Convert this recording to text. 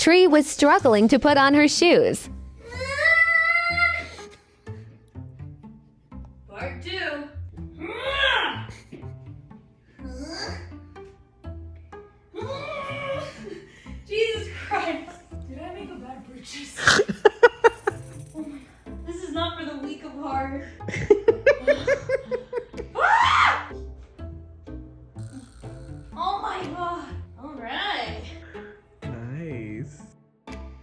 Tree was struggling to put on her shoes. Part 2. Jesus Christ. Did I make a bad purchase?